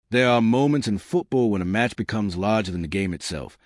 There are moments in football when a match becomes larger than the game itself,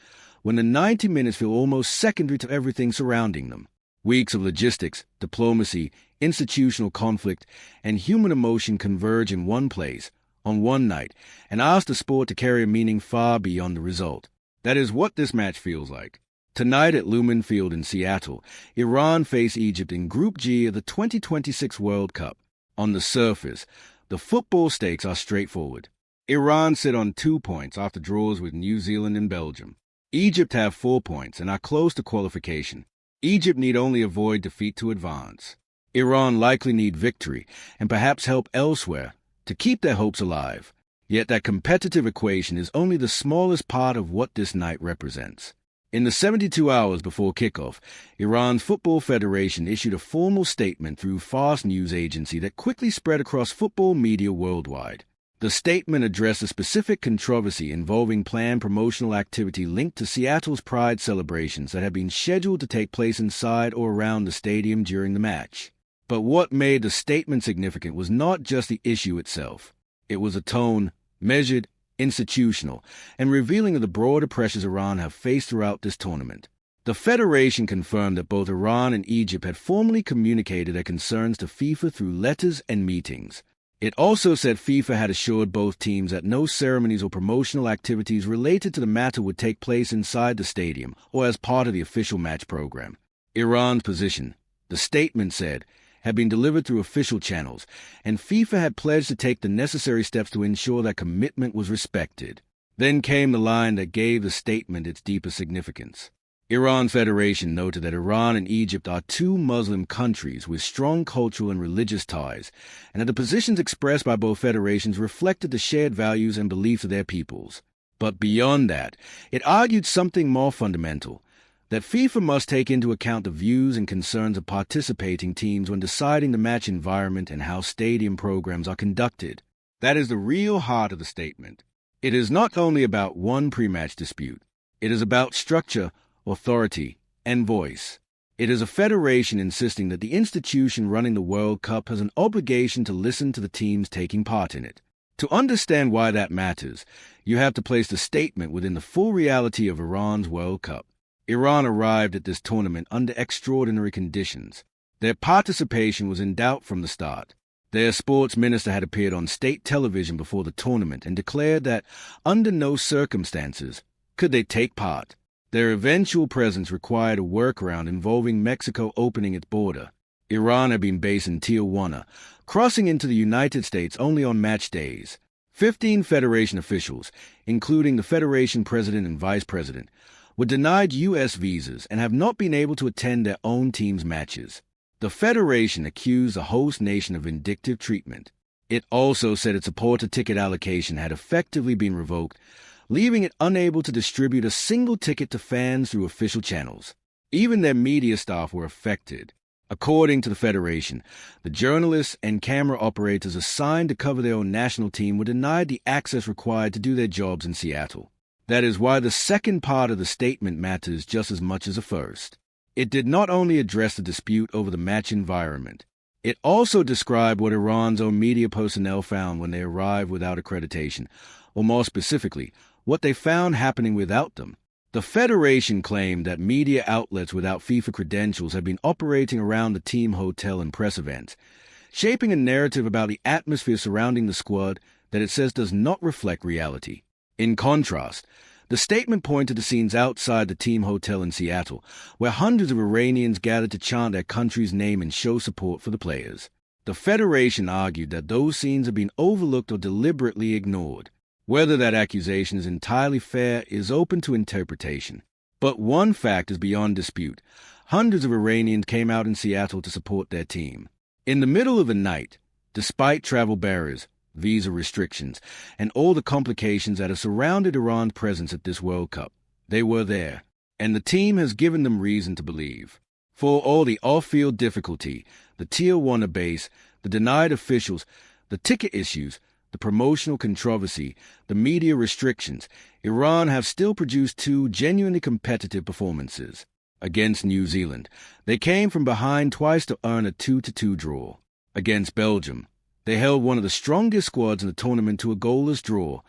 when the 90 minutes feel almost secondary to everything surrounding them. Weeks of logistics, diplomacy, institutional conflict, and human emotion converge in one place, on one night, and ask the sport to carry a meaning far beyond the result. That is what this match feels like. Tonight at Lumen Field in Seattle, Iran face Egypt in Group G of the 2026 World Cup. On the surface, the football stakes are straightforward. Iran sit on 2 points after draws with New Zealand and Belgium. Egypt have 4 points and are close to qualification. Egypt need only avoid defeat to advance. Iran likely need victory and perhaps help elsewhere to keep their hopes alive. Yet that competitive equation is only the smallest part of what this night represents. In the 72 hours before kickoff, Iran's Football Federation issued a formal statement through Fars news agency that quickly spread across football media worldwide. The statement addressed a specific controversy involving planned promotional activity linked to Seattle's Pride celebrations that had been scheduled to take place inside or around the stadium during the match. But what made the statement significant was not just the issue itself. It was a tone, measured, institutional, and revealing of the broader pressures Iran have faced throughout this tournament. The Federation confirmed that both Iran and Egypt had formally communicated their concerns to FIFA through letters and meetings. It also said FIFA had assured both teams that no ceremonies or promotional activities related to the matter would take place inside the stadium or as part of the official match program. Iran's position, the statement said, had been delivered through official channels, and FIFA had pledged to take the necessary steps to ensure that commitment was respected. Then came the line that gave the statement its deeper significance. Iran's Federation noted that Iran and Egypt are 2 Muslim countries with strong cultural and religious ties, and that the positions expressed by both federations reflected the shared values and beliefs of their peoples. But beyond that, it argued something more fundamental, that FIFA must take into account the views and concerns of participating teams when deciding the match environment and how stadium programs are conducted. That is the real heart of the statement. It is not only about one pre-match dispute. It is about structure, authority, and voice. It is a federation insisting that the institution running the World Cup has an obligation to listen to the teams taking part in it. To understand why that matters, you have to place the statement within the full reality of Iran's World Cup. Iran arrived at this tournament under extraordinary conditions. Their participation was in doubt from the start. Their sports minister had appeared on state television before the tournament and declared that under no circumstances could they take part. Their eventual presence required a workaround involving Mexico opening its border. Iran had been based in Tijuana, crossing into the United States only on match days. 15 federation officials, including the federation president and vice president, were denied U.S. visas and have not been able to attend their own team's matches. The Federation accused the host nation of vindictive treatment. It also said its supporter ticket allocation had effectively been revoked, leaving it unable to distribute a single ticket to fans through official channels. Even their media staff were affected. According to the Federation, the journalists and camera operators assigned to cover their own national team were denied the access required to do their jobs in Seattle. That is why the second part of the statement matters just as much as the first. It did not only address the dispute over the match environment. It also described what Iran's own media personnel found when they arrived without accreditation, or more specifically, what they found happening without them. The Federation claimed that media outlets without FIFA credentials had been operating around the team hotel and press events, shaping a narrative about the atmosphere surrounding the squad that it says does not reflect reality. In contrast, the statement pointed to scenes outside the team hotel in Seattle, where hundreds of Iranians gathered to chant their country's name and show support for the players. The Federation argued that those scenes had been overlooked or deliberately ignored. Whether that accusation is entirely fair is open to interpretation. But one fact is beyond dispute. Hundreds of Iranians came out in Seattle to support their team. In the middle of the night, despite travel barriers, visa restrictions, and all the complications that have surrounded Iran's presence at this World Cup, they were there, and the team has given them reason to believe. For all the off-field difficulty, the Tijuana base, the denied officials, the ticket issues, the promotional controversy, the media restrictions, Iran have still produced 2 genuinely competitive performances. Against New Zealand, they came from behind twice to earn a 2-2 draw. Against Belgium, They held one of the strongest squads in the tournament to a goalless draw,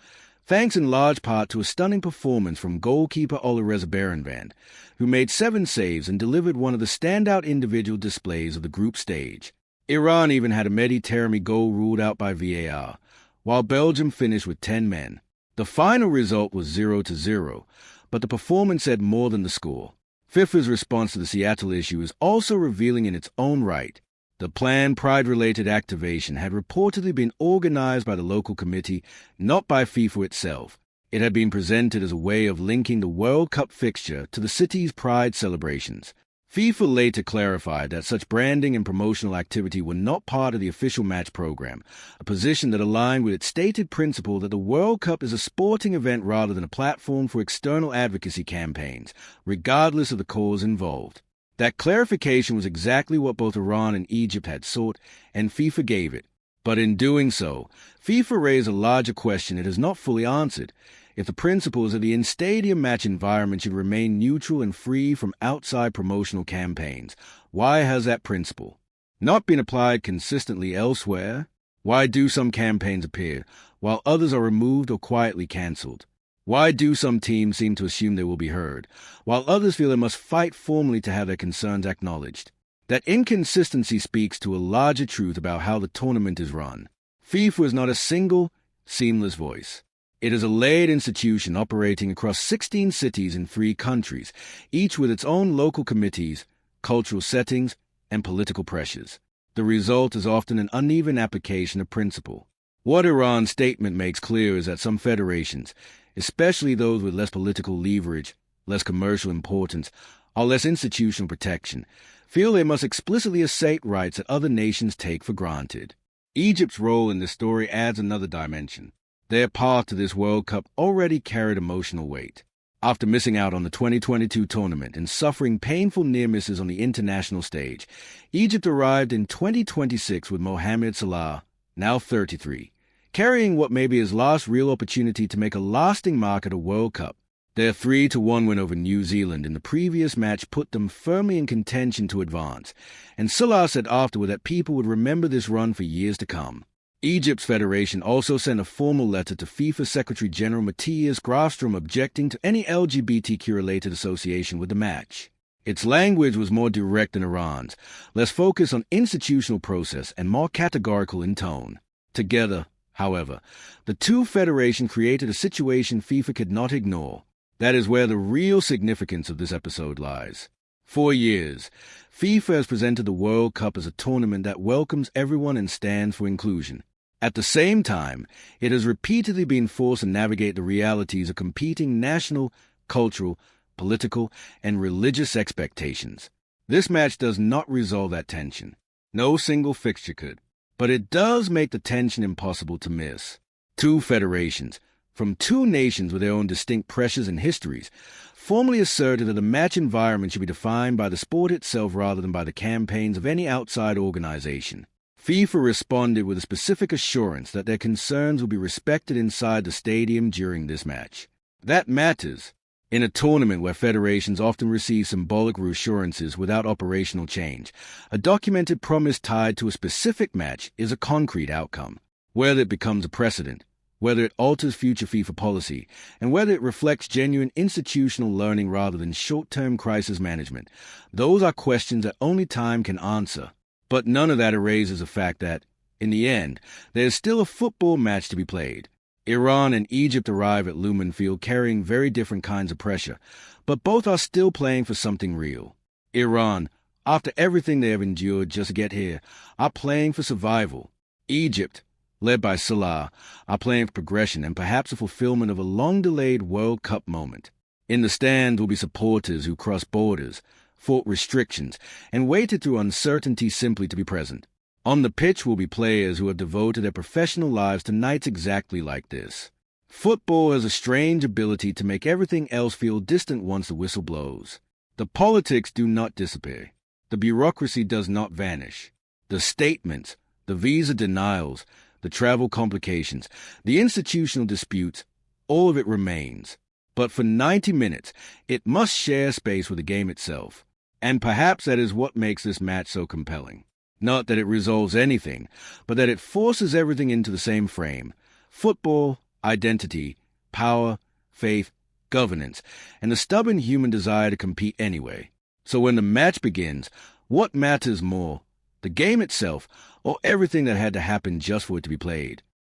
thanks in large part to a stunning performance from goalkeeper Alireza Berenvand, who made 7 saves and delivered one of the standout individual displays of the group stage. Iran even had a Mehdi Taremi goal ruled out by VAR, while Belgium finished with 10 men. The final result was 0-0, but the performance said more than the score. FIFA's response to the Seattle issue is also revealing in its own right. The planned Pride-related activation had reportedly been organized by the local committee, not by FIFA itself. It had been presented as a way of linking the World Cup fixture to the city's Pride celebrations. FIFA later clarified that such branding and promotional activity were not part of the official match program, a position that aligned with its stated principle that the World Cup is a sporting event rather than a platform for external advocacy campaigns, regardless of the cause involved. That clarification was exactly what both Iran and Egypt had sought, and FIFA gave it. But in doing so, FIFA raised a larger question it has not fully answered. If the principles of the in-stadium match environment should remain neutral and free from outside promotional campaigns, why has that principle not been applied consistently elsewhere? Why do some campaigns appear, while others are removed or quietly cancelled? Why do some teams seem to assume they will be heard, while others feel they must fight formally to have their concerns acknowledged? That inconsistency speaks to a larger truth about how the tournament is run. FIFA is not a single, seamless voice. It is a layered institution operating across 16 cities in 3 countries, each with its own local committees, cultural settings, and political pressures. The result is often an uneven application of principle. What Iran's statement makes clear is that some federations, especially those with less political leverage, less commercial importance, or less institutional protection, feel they must explicitly assert rights that other nations take for granted. Egypt's role in this story adds another dimension. Their path to this World Cup already carried emotional weight. After missing out on the 2022 tournament and suffering painful near misses on the international stage, Egypt arrived in 2026 with Mohamed Salah, now 33, carrying what may be his last real opportunity to make a lasting mark at a World Cup. Their 3-1 win over New Zealand in the previous match put them firmly in contention to advance, and Salah said afterward that people would remember this run for years to come. Egypt's federation also sent a formal letter to FIFA Secretary-General Matthias Grafstrom objecting to any LGBTQ-related association with the match. Its language was more direct than Iran's, less focused on institutional process and more categorical in tone. Together, however, the two federations created a situation FIFA could not ignore. That is where the real significance of this episode lies. For years, FIFA has presented the World Cup as a tournament that welcomes everyone and stands for inclusion. At the same time, it has repeatedly been forced to navigate the realities of competing national, cultural, political, and religious expectations. This match does not resolve that tension. No single fixture could. But it does make the tension impossible to miss. Two federations, from two nations with their own distinct pressures and histories, formally asserted that the match environment should be defined by the sport itself rather than by the campaigns of any outside organization. FIFA responded with a specific assurance that their concerns will be respected inside the stadium during this match. That matters. In a tournament where federations often receive symbolic reassurances without operational change, a documented promise tied to a specific match is a concrete outcome. Whether it becomes a precedent, whether it alters future FIFA policy, and whether it reflects genuine institutional learning rather than short-term crisis management, those are questions that only time can answer. But none of that erases the fact that, in the end, there is still a football match to be played. Iran and Egypt arrive at Lumen Field carrying very different kinds of pressure, but both are still playing for something real. Iran, after everything they have endured just to get here, are playing for survival. Egypt, led by Salah, are playing for progression and perhaps the fulfillment of a long-delayed World Cup moment. In the stands will be supporters who crossed borders, fought restrictions, and waited through uncertainty simply to be present. On the pitch will be players who have devoted their professional lives to nights exactly like this. Football has a strange ability to make everything else feel distant once the whistle blows. The politics do not disappear. The bureaucracy does not vanish. The statements, the visa denials, the travel complications, the institutional disputes, all of it remains. But for 90 minutes, it must share space with the game itself. And perhaps that is what makes this match so compelling. Not that it resolves anything, but that it forces everything into the same frame. Football, identity, power, faith, governance, and the stubborn human desire to compete anyway. So when the match begins, what matters more, the game itself, or everything that had to happen just for it to be played?